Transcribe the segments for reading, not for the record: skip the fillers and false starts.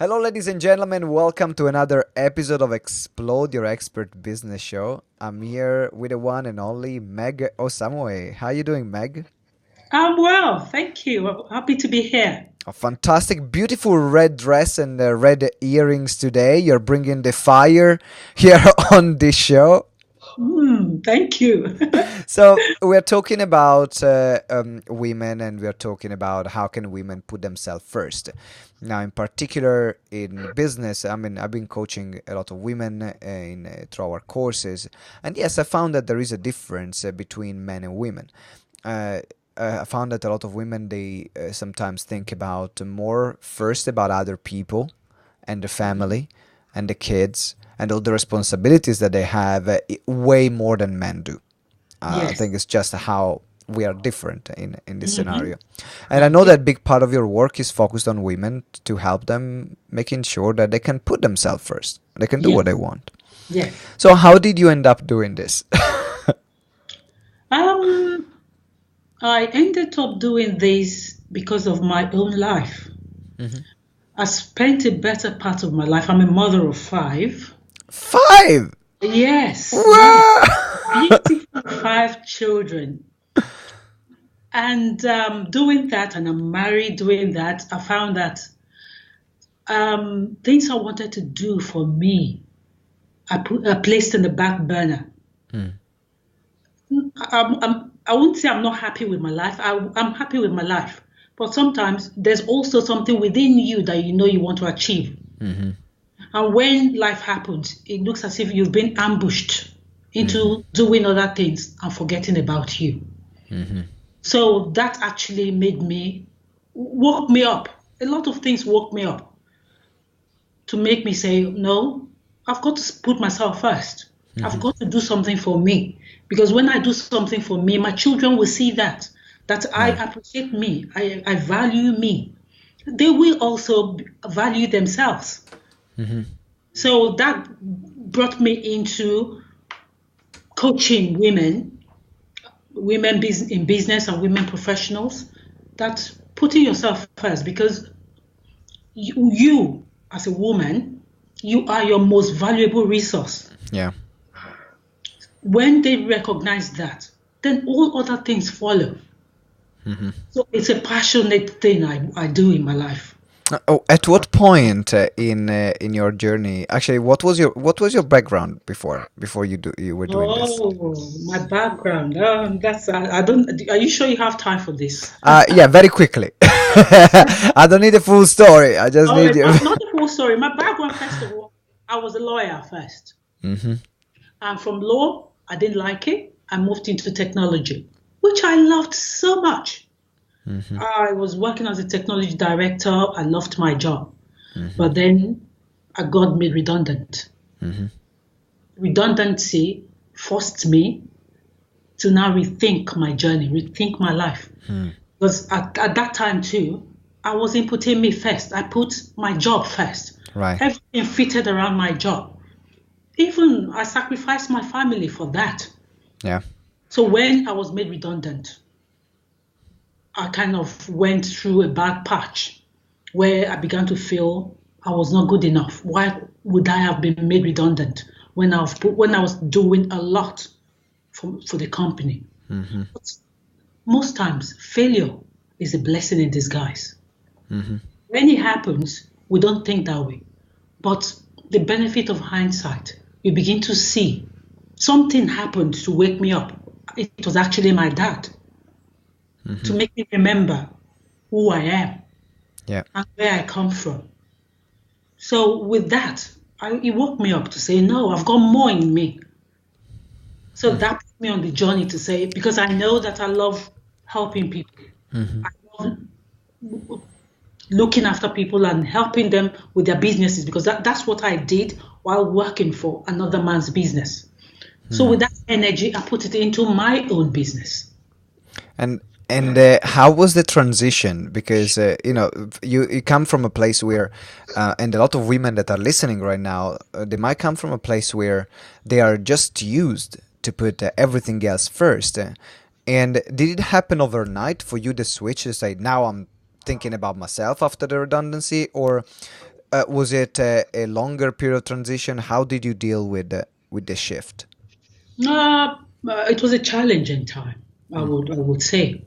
Hello, ladies and gentlemen. Welcome to another episode of Explode Your Expert Business Show. I'm here with the one and only Meg Osamwonyi. How you doing, Meg? I'm well, thank you. I'm happy to be here. A fantastic, beautiful red dress and red earrings today. You're bringing the fire here on this show. Thank you. So we're talking about women, and we're talking about how can women put themselves first. Now, in particular in business, I mean, I've been coaching a lot of women through our courses, and yes, I found that there is a difference between men and women. I found that a lot of women, they sometimes think about more first about other people and the family and the kids and all the responsibilities that they have way more than men do. I Yes. think it's just how we are different in this hmm scenario. And I know that big part of your work is focused on women to help them making sure that they can put themselves first. They can do what they Yes. want. Yes. So how did you end up doing this? Um, I ended up doing this because of my own life. Mhm. I spent a better part of my life. I'm a mother of five. 5! Yes, yes. Wow! Beautiful five children. And doing that, and I'm married doing that, I found that things I wanted to do for me, I placed in the back burner. Hmm. I won't say I'm not happy with my life. I'm happy with my life. But sometimes there's also something within you that you know you want to achieve. Mm-hmm. And when life happens, it looks as if you've been ambushed into doing other things and forgetting about you. Mm-hmm. So that actually woke me up. A lot of things woke me up to make me say, no, I've got to put myself first. I've got to do something for me. Because when I do something for me, my children will see that I Right. appreciate me, I value me. They will also value themselves. Mm-hmm. So that brought me into coaching women in business and women professionals, that putting yourself first, because you as a woman, you are your most valuable resource. Yeah. When they recognize that, then all other things follow. Mm-hmm. So it's a passionate thing I do in my life. Oh, at what point in your journey? Actually, what was your background before you were doing this? Oh, my background. That's I don't. Are you sure you have time for this? Yeah, very quickly. I don't need a full story. I just Oh, need you. not the full story. My background, first of all, I was a lawyer first. Mm-hmm. And from law, I didn't like it. I moved into technology, which I loved so much. Mm-hmm. I was working as a technology director. I loved my job. Mm-hmm. But then I got made redundant. Mm-hmm. Redundancy forced me to now rethink my journey, rethink my life. Because at that time too, I wasn't putting me first. I put my job first. Right. Everything fitted around my job. Even I sacrificed my family for that. Yeah. So when I was made redundant, I kind of went through a bad patch where I began to feel I was not good enough. Why would I have been made redundant when I was doing a lot for the company? Mm-hmm. But most times, failure is a blessing in disguise. Mm-hmm. When it happens, we don't think that way. But the benefit of hindsight, you begin to see something happened to wake me up. It was actually my dad, to make me remember who I am Yeah. and where I come from. So with that, it woke me up to say, no, I've got more in me. So that put me on the journey to say, because I know that I love helping people. Mm-hmm. I love looking after people and helping them with their businesses, because that's what I did while working for another man's business. So with that energy, I put it into my own business. And how was the transition? Because you come from a place where, and a lot of women that are listening right now, they might come from a place where they are just used to put everything else first. And did it happen overnight for you to switch to say, now I'm thinking about myself after the redundancy, or Was it a longer period of transition? How did you deal with the shift? It was a challenging time, I would say,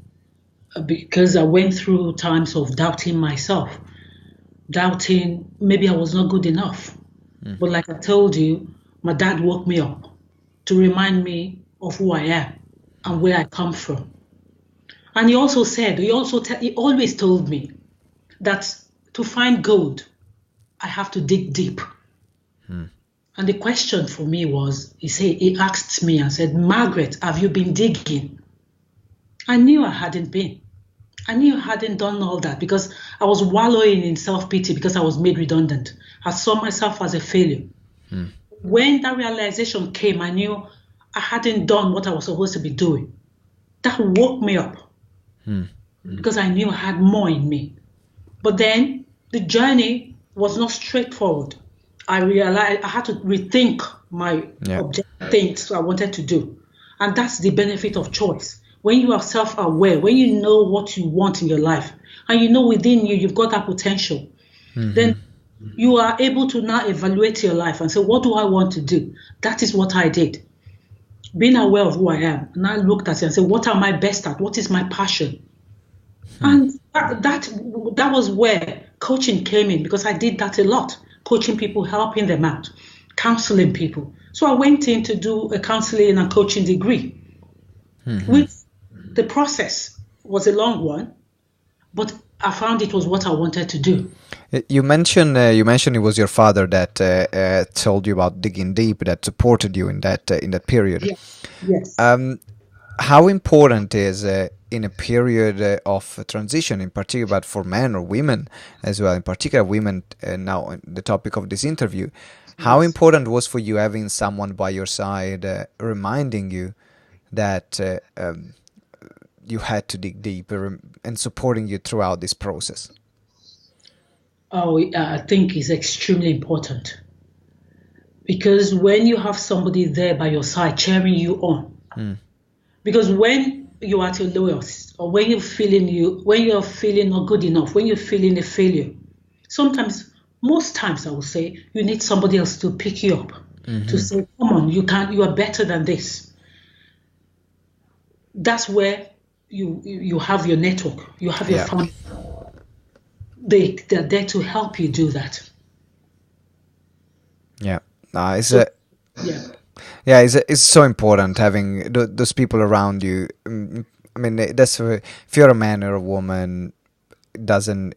because I went through times of doubting myself, doubting maybe I was not good enough. But like I told you, my dad woke me up to remind me of who I am and where I come from. And he also said, he always told me that to find gold, I have to dig deep. And the question for me was, he asked me and said, Margaret, have you been digging? I knew I hadn't been. I knew I hadn't done all that because I was wallowing in self-pity because I was made redundant. I saw myself as a failure. When that realization came, I knew I hadn't done what I was supposed to be doing. That woke me up because I knew I had more in me. But then the journey was not straightforward. I realized I had to rethink my things I wanted to do. And that's the benefit of choice. When you are self-aware, when you know what you want in your life, and you know within you, you've got that potential, then you are able to now evaluate your life and say, what do I want to do? That is what I did. Being aware of who I am, and I looked at it and said, what am I best at? What is my passion? And that was where coaching came in, because I did that a lot, coaching people, helping them out, counseling people. So I went in to do a counseling and coaching degree, which the process was a long one, but I found it was what I wanted to do. You mentioned it was your father that told you about digging deep, that supported you in that period. Yes. How important is in a period of transition, in particular, but for men or women as well, in particular women, now on the topic of this interview, how important was for you having someone by your side reminding you that you had to dig deeper and supporting you throughout this process? I think it's extremely important, because when you have somebody there by your side cheering you on, because when you're at your lowest, or when you're feeling not good enough, when you're feeling a failure, most times I would say you need somebody else to pick you up, to say, come on, you are better than this. That's where you have your network, you have your family. They're there to help you do that. It's so important having those people around you. I mean, if you're a man or a woman, it doesn't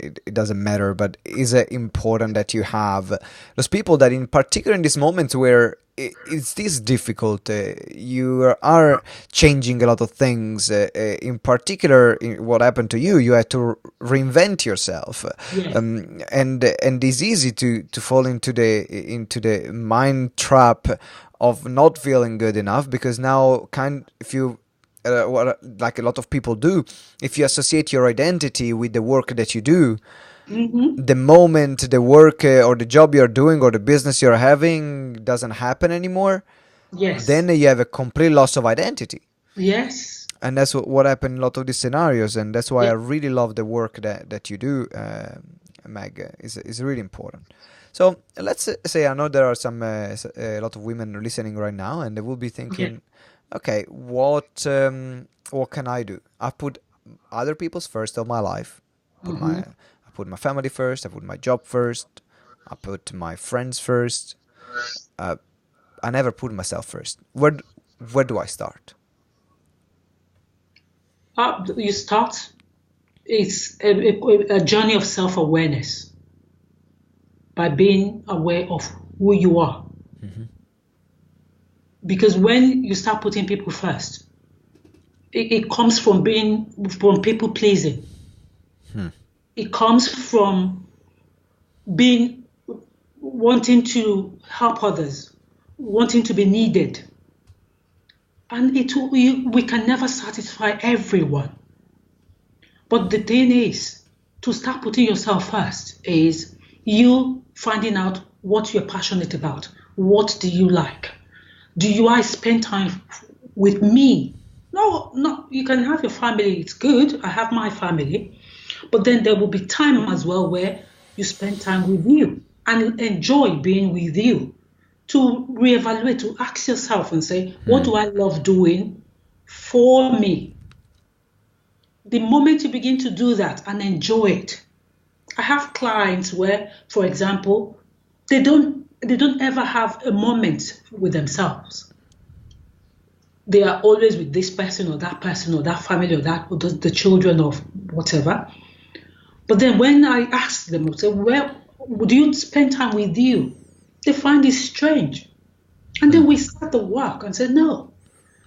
matter, but it's important that you have those people that, in particular in these moments where it's this difficult, you are changing a lot of things, in particular what happened to you, you had to reinvent yourself. And it's easy to fall into the mind trap of not feeling good enough, because now if you like a lot of people do, if you associate your identity with the work that you do, the moment the work or the job you're doing or the business you're having doesn't happen anymore, then you have a complete loss of identity. Yes. And that's what happened in a lot of these scenarios, and that's why I really love the work that you do, Meg. Is really important. So let's say, I know there are a lot of women listening right now, and they will be thinking, okay, what can I do? I put other people's first of my life. I put my family first. I put my job first. I put my friends first. I never put myself first. Where do I start? You start. It's a journey of self-awareness, by being aware of who you are. Because when you start putting people first, it comes from people pleasing. It comes from wanting to help others, wanting to be needed. And we can never satisfy everyone. But the thing is, to start putting yourself first is you finding out what you're passionate about. What do you like? I spend time with me? No, you can have your family, it's good. I have my family. But then there will be time as well where you spend time with you. and enjoy being with you, to reevaluate, to ask yourself and say, what do I love doing for me? The moment you begin to do that and enjoy it, I have clients where, for example, they don't ever have a moment with themselves. They are always with this person or that family or the children or whatever. But then when I ask them, I say, where would you spend time with you? They find it strange. And then we start the work and say, no,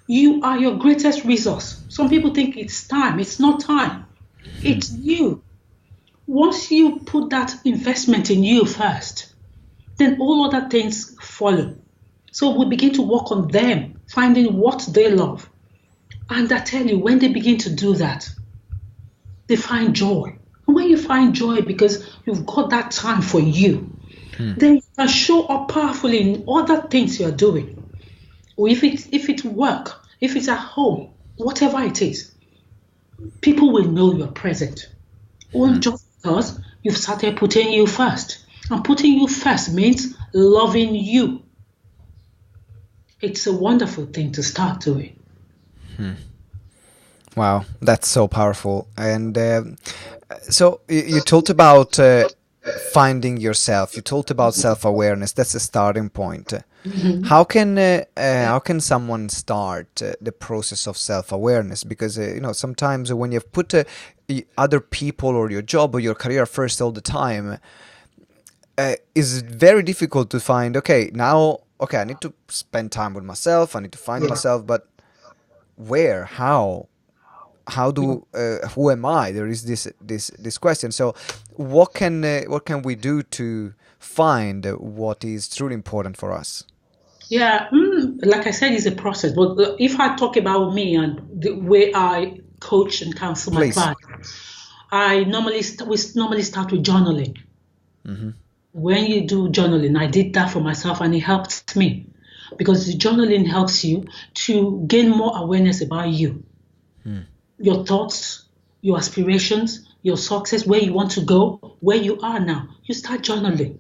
you are your greatest resource. Some people think it's time. It's not time. It's you. Once you put that investment in you first, then all other things follow. So we begin to work on them, finding what they love. And I tell you, when they begin to do that, they find joy. And when you find joy because you've got that time for you, then you can show up powerfully in other things you're doing. Or if it's work, if it's at home, whatever it is, people will know you're present. Or just because you've started putting you first. And putting you first means loving you. It's a wonderful thing to start doing. Wow, that's so powerful. And so you talked about finding yourself. You talked about self-awareness. That's a starting point. How can someone start the process of self-awareness? Because sometimes when you've put other people or your job or your career first all the time, it's very difficult to find. Okay, I need to spend time with myself. I need to find myself, but where? How? Who am I? There is this question. So what can we do to find what is truly important for us? Yeah, like I said, it's a process. But if I talk about me and the way I coach and counsel my clients, we normally start with journaling. When you do journaling, I did that for myself and it helped me, because the journaling helps you to gain more awareness about you. Your thoughts, your aspirations, your success, where you want to go, where you are now. You start journaling.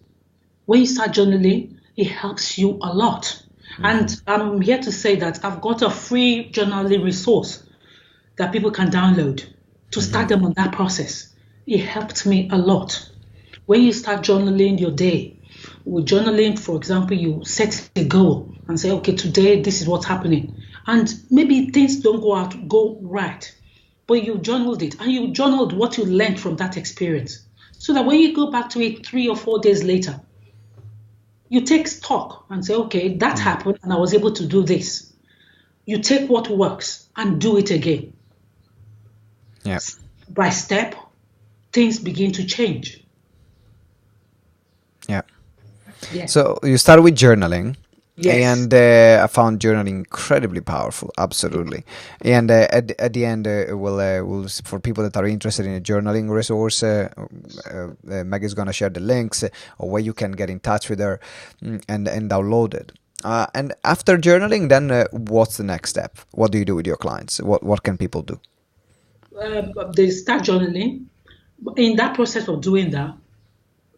When you start journaling, it helps you a lot. And I'm here to say that I've got a free journaling resource that people can download to start them on that process. It helped me a lot. When you start journaling your day, with journaling, for example, you set a goal and say, okay, today this is what's happening. And maybe things don't go right. But you journaled it, and you journaled what you learned from that experience, so that when you go back to it 3 or 4 days later, you take stock and say, okay, that happened and I was able to do this. You take what works and do it again. Yeah. By step, things begin to change. Yeah. Yes. So you start with journaling. Yes. And I found journaling incredibly powerful, absolutely. And at the end, we'll for people that are interested in a journaling resource, Meg is gonna share the links or where you can get in touch with her and download it. And after journaling, then what's the next step? What do you do with your clients? What can people do? They start journaling. In that process of doing that,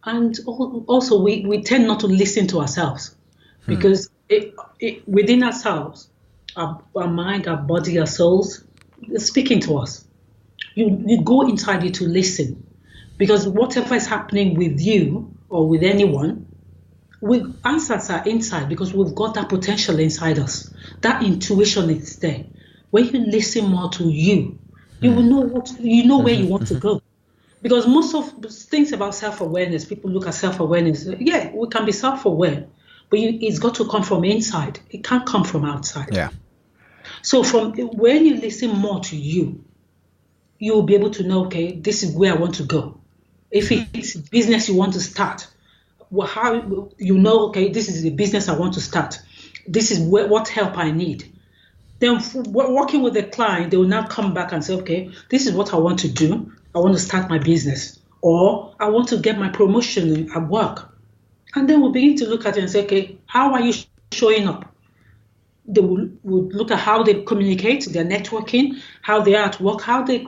and also we tend not to listen to ourselves. Because within ourselves, our mind, our body, our souls, is speaking to us. You go inside you to listen, because whatever is happening with you or with anyone, answers are inside, because we've got that potential inside us. That intuition is there. When you listen more to you, you will know where you want to go. Because most of the things about self-awareness, people look at self-awareness. Yeah, we can be self-aware. But it's got to come from inside. It can't come from outside. Yeah. So when you listen more to you, you'll be able to know, okay, this is where I want to go. If it's business you want to start, how you know, okay, this is the business I want to start. This is what help I need. Then working with the client, they will now come back and say, okay, this is what I want to do. I want to start my business, or I want to get my promotion at work. And then we'll begin to look at it and say, okay, how are you showing up? They will look at how they communicate, their networking, how they are at work, how they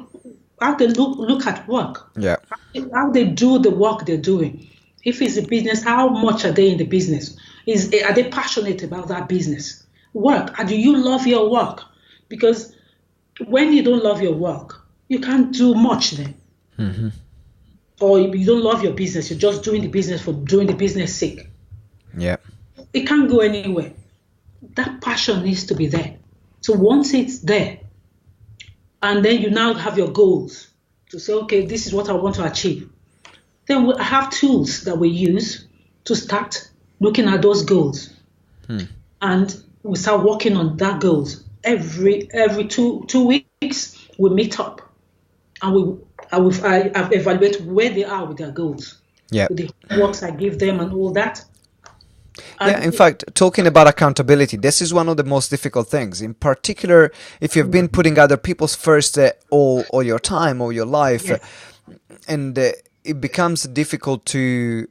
look at work, yeah, how they do the work they're doing. If it's a business, how much are they in the business? Are they passionate about that business? Work. Do you love your work? Because when you don't love your work, you can't do much then. Or you don't love your business, you're just doing the business for doing the business sake. Yeah. It can't go anywhere. That passion needs to be there. So once it's there, and then you now have your goals to say, okay, this is what I want to achieve. Then I have tools that we use to start looking at those goals. And we start working on that goals. Every two weeks, we meet up and I evaluate where they are with their goals. Yeah. With the works I give them and all that. Yeah, in fact, talking about accountability, this is one of the most difficult things. In particular, if you've been putting other people's first all your time, all your life, Yes. and it becomes difficult to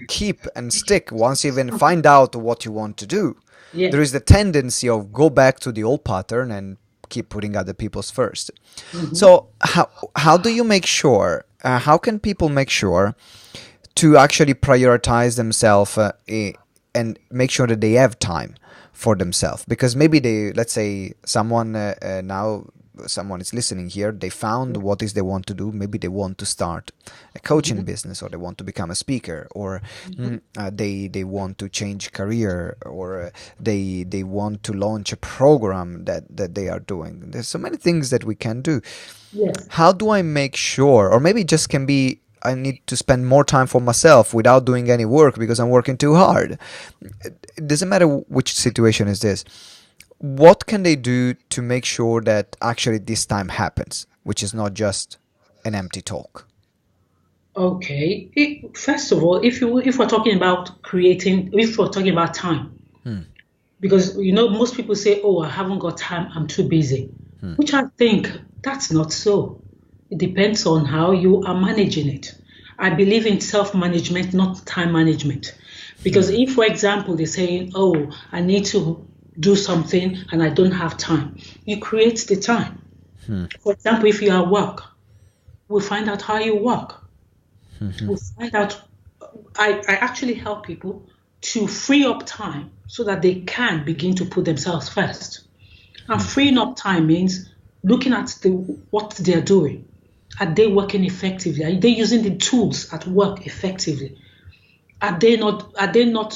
keep and stick once you even find out what you want to do. Yes. There is the tendency of go back to the old pattern and keep putting other people's first. So how do you make sure, how can people make sure to actually prioritize themselves and make sure that they have time for themselves? Because maybe let's say someone is listening here, they found what is they want to do. Maybe they want to start a coaching business, or they want to become a speaker, or they want to change career, or they want to launch a program that they are doing. There's so many things that we can do. Yes. How do I make sure, or maybe it just can be I need to spend more time for myself without doing any work because I'm working too hard. It doesn't matter which situation is this. What can they do to make sure that actually this time happens, which is not just an empty talk? Okay. First of all, if we're talking about creating, if we're talking about time, because most people say, "Oh, I haven't got time. I'm too busy," which I think that's not so. It depends on how you are managing it. I believe in self-management, not time management. Because if, for example, they're saying, "Oh, I need to do something and I don't have time," you create the time. For example, if you are at work, we'll find out how you work. We'll find out. I actually help people to free up time so that they can begin to put themselves first. And freeing up time means looking at what they're doing. Are they working effectively? Are they using the tools at work effectively? Are they not?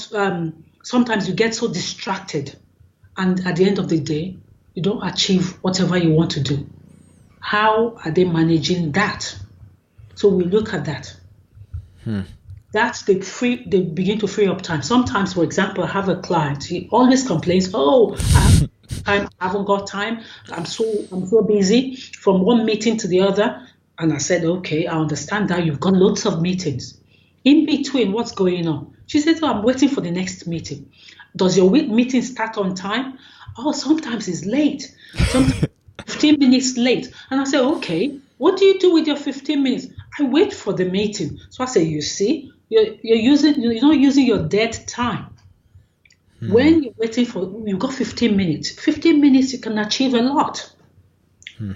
Sometimes you get so distracted, and at the end of the day, you don't achieve whatever you want to do. How are they managing that? So we look at that. That's they begin to free up time. Sometimes, for example, I have a client. He always complains, "Oh, I haven't got time. I'm so busy from one meeting to the other." And I said, "Okay, I understand that you've got lots of meetings. In between, what's going on?" She said, "Oh, I'm waiting for the next meeting." "Does your meeting start on time?" "Oh, sometimes it's late. Sometimes 15 minutes late." And I said, "Okay, what do you do with your 15 minutes?" "I wait for the meeting." So I said, "You see, you're not using your dead time. When you're waiting you've got 15 minutes. 15 minutes, you can achieve a lot.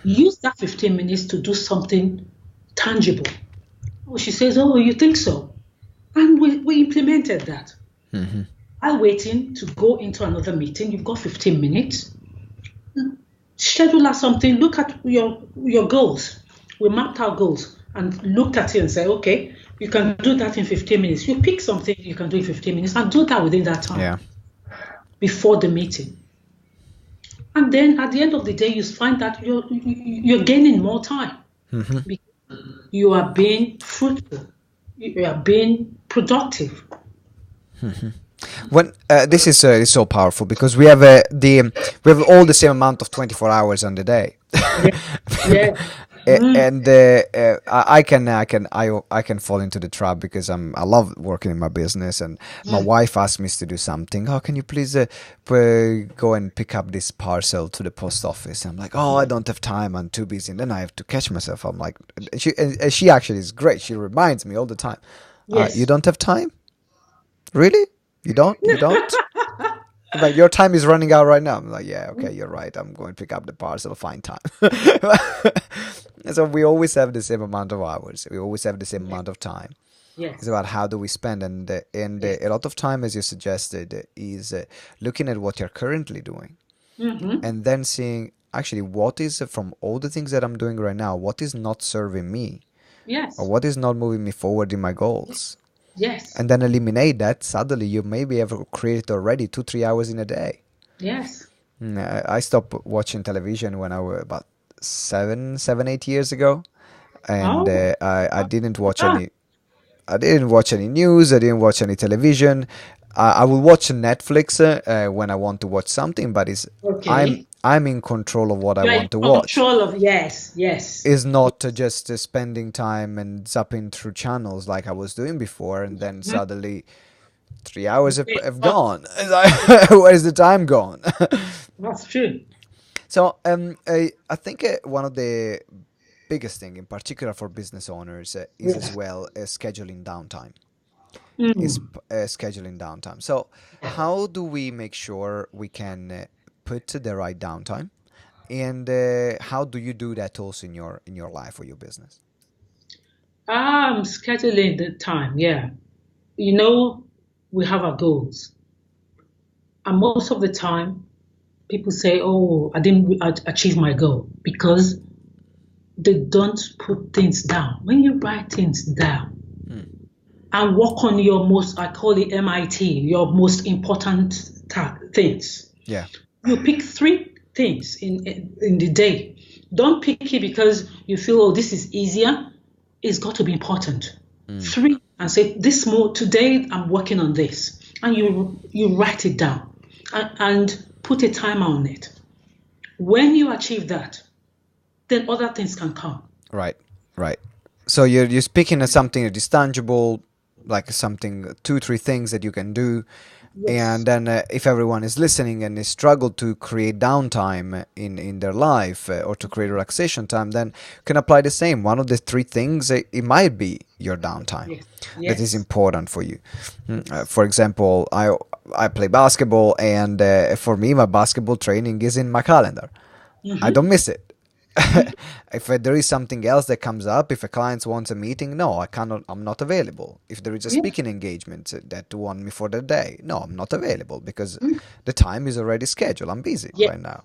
Use that 15 minutes to do something tangible." Oh, she says, "Oh, you think so?" And we implemented that. While waiting to go into another meeting, you've got 15 minutes. Schedule out something. Look at your goals. We mapped our goals and looked at it and said, "Okay, you can do that in 15 minutes. You pick something you can do in 15 minutes and do that within that time." Yeah. Before the meeting. And then at the end of the day, you find that you're gaining more time. Because you are being fruitful. You are being productive. When this is so powerful because we have all the same amount of 24 hours on the day. Yeah. And I can fall into the trap because I love working in my business, and my wife asked me to do something. "Oh, can you please go and pick up this parcel to the post office?" I'm like, "Oh, I don't have time. I'm too busy." And then I have to catch myself. I'm like, she actually is great. She reminds me all the time. Yes. "You don't have time? Really? You don't? You don't?" Like, "Your time is running out right now." I'm like, "Yeah, okay, you're right. I'm going to pick up the parcel, find time." So we always have the same amount of hours. We always have the same amount of time. It's Yes. about how do we spend, and Yes. a lot of time, as you suggested, is looking at what you're currently doing, Mm-hmm. and then seeing actually what is from all the things that I'm doing right now, what is not serving me, or Yes. what is not moving me forward in my goals, Yes. and then eliminate that. Suddenly, you maybe have created already 2 3 hours in a day. Yes. I stopped watching television when I was about 7, 8 years ago, and Oh, I didn't watch ah, any. I didn't watch any news. I didn't watch any television. I will watch Netflix when I want to watch something, but it's okay. I'm in control of what I You're in want to watch. control of, yes, yes. Is not just spending time and zapping through channels like I was doing before, and then Mhm. suddenly 3 hours Okay. have Oh, gone. It's like, where's the time gone? that's true. So I think one of the biggest thing, in particular for business owners, is as Yes. well scheduling downtime. Is Mm. scheduling downtime. So how do we make sure we can put the right downtime, and how do you do that also in your life or your business? I'm scheduling the time, yeah. You know, we have our goals. And most of the time, people say, oh, I didn't achieve my goal because they don't put things down. When you write things down Hmm. and work on your most, I call it MIT, your most important things. Yeah. You pick three things in the day. Don't pick it because you feel, oh, this is easier. It's got to be important. Hmm. Three, and say this more today. I'm working on this, and you write it down and put a timer on it. When you achieve that, then other things can come. Right. Right. So you're speaking of something that is tangible, like something 2 3 things that you can do. And Yes, then if everyone is listening and they struggle to create downtime in their life, or to create relaxation time, then you can apply the same. One of the 3 things, it might be your downtime yes, that is yes, important for you. For example, I play basketball, and for me, my basketball training is in my calendar. I don't hmm, miss it. If there is something else that comes up, if a client wants a meeting, no, I cannot. I'm not available. If there is a yes, speaking engagement that want me for the day, no, I'm not available because mm, the time is already scheduled. I'm busy yes. right now.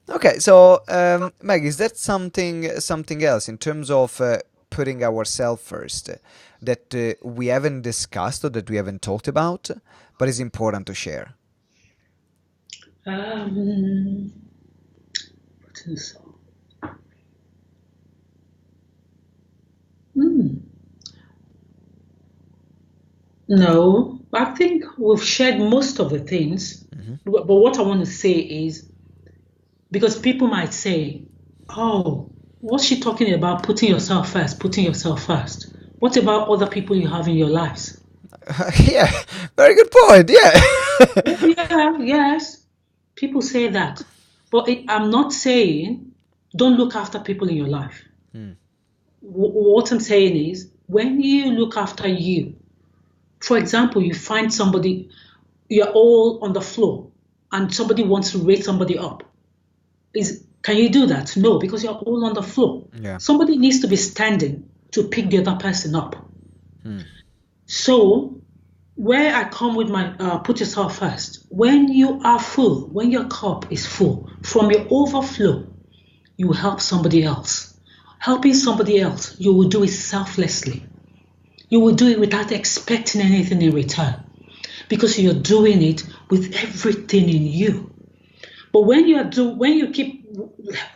Okay, so Meg, is that something else in terms of putting ourselves first that we haven't discussed or that we haven't talked about, but is important to share? Um, what else? Hmm. No, I think we've shared most of the things. Hmm. But what I want to say is because people might say, oh, what's she talking about? Putting yourself first, putting yourself first. What about other people you have in your lives? Yeah, very good point. Yeah. Yeah, yes. People say that. But I'm not saying don't look after people in your life. Hmm. What I'm saying is when you look after you, for example, you find somebody, you're all on the floor and somebody wants to raise somebody up. Can you do that? No, because you're all on the floor. Yeah. Somebody needs to be standing to pick the other person up. Hmm. So where I come with my put yourself first. When you are full, when your cup is full, from your overflow, you help somebody else. Helping somebody else, you will do it selflessly. You will do it without expecting anything in return because you're doing it with everything in you. But when you keep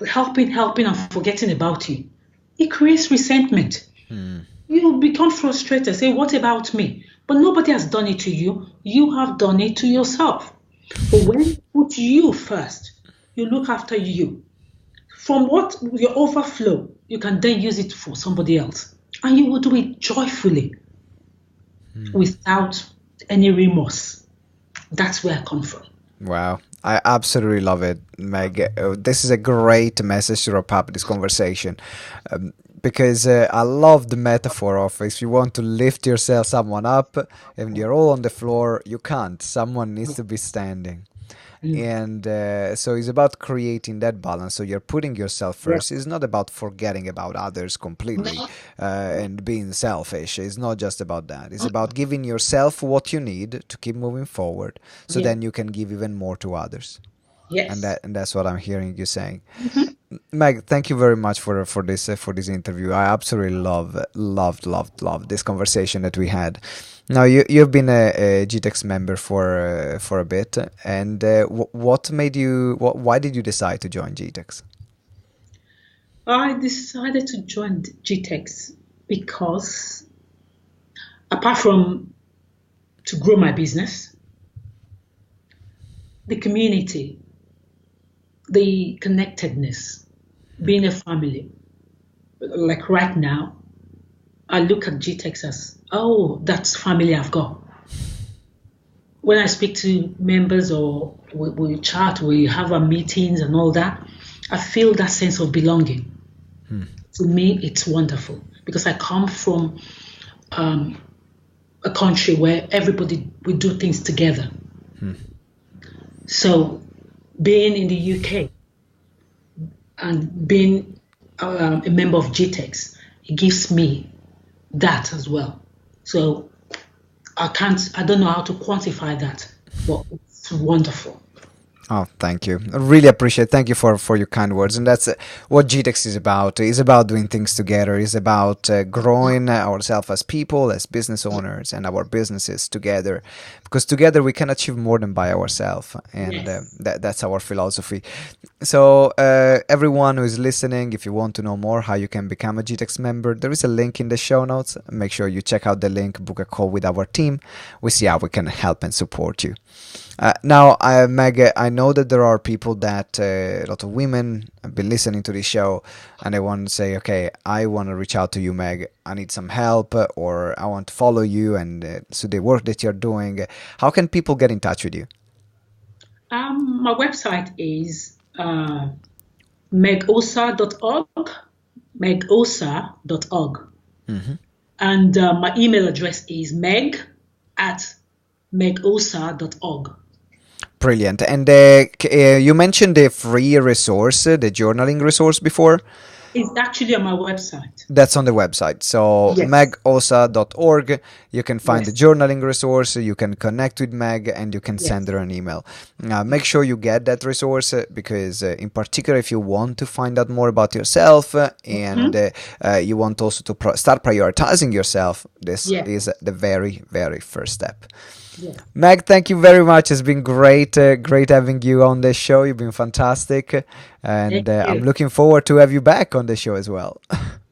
helping and forgetting about you, it creates resentment. Hmm. You become frustrated, say, what about me? But nobody has done it to you. You have done it to yourself. But when you put you first, you look after you. From what your overflow, you can then use it for somebody else. And you will do it joyfully without any remorse. That's where I come from. Wow. I absolutely love it, Meg. This is a great message to wrap up this conversation. Because I love the metaphor of if you want to lift yourself, someone up, and you're all on the floor, you can't. Someone needs to be standing. Mm. And so it's about creating that balance. So you're putting yourself Yeah. first. It's not about forgetting about others completely No. and being selfish. It's not just about that. It's about giving yourself what you need to keep moving forward, so Yeah. then you can give even more to others. And Yes. that's what I'm hearing you saying. Mhm. Meg, thank you very much for this interview. I absolutely loved this conversation that we had. Now you've been a GTeX member for a bit, and what made you? Why did you decide to join GTeX? I decided to join GTeX because apart from to grow my business, the community, the connectedness, being a family. Like right now, I look at GTeX as, oh, that's family I've got. When I speak to members or we chat, we have our meetings and all that, I feel that sense of belonging. To me, it's wonderful because I come from um, a country where everybody we do things together. So being in the UK and being a member of GTeX, it gives me that as well. So I don't know how to quantify that, but it's wonderful. Oh, thank you. I really appreciate. Thank you for your kind words. And that's what GTEX is about. It's about doing things together. It's about growing ourselves as people, as business owners, and our businesses together. Because together we can achieve more than by ourselves. And Yes. that's our philosophy. So, everyone who is listening, if you want to know more how you can become a GTEX member, there is a link in the show notes. Make sure you check out the link, book a call with our team. We see how we can help and support you. Now, Meg, I know that there are people that a lot of women have been listening to this show, and they want to say, "Okay, I want to reach out to you, Meg. I need some help, or I want to follow you, and so the work that you're doing." How can people get in touch with you? My website is megosa.org, megosa.org. And my email address is meg@megosa.org. Brilliant. And you mentioned the free resource, the journaling resource before. It's actually on my website. That's on the website. So Yes. megosa.org. You can find the Yes. journaling resource. You can connect with Meg and you can send Yes. her an email. Make sure you get that resource because, in particular, if you want to find out more about yourself and Mhm. you want also to start prioritizing yourself, this Yeah. is the very, very first step. Yes. Meg, thank you very much. It's been great having you on the show. You've been fantastic, and Thank I'm you. looking forward to have you back on the show as well.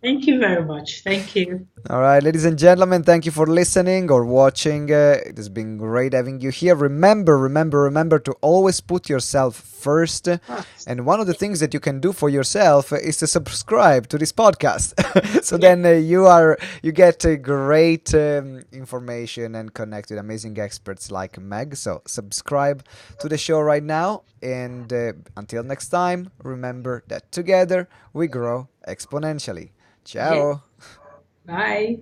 Thank you very much. Thank you. All right, ladies and gentlemen, thank you for listening or watching. It has been great having you here. Remember to always put yourself first. Fast. And one of the things that you can do for yourself is to subscribe to this podcast. So Yeah. then you get great information and connect with amazing experts like Meg. So subscribe to the show right now. And until next time, remember that together we grow exponentially. Yes. Ciao. Bye.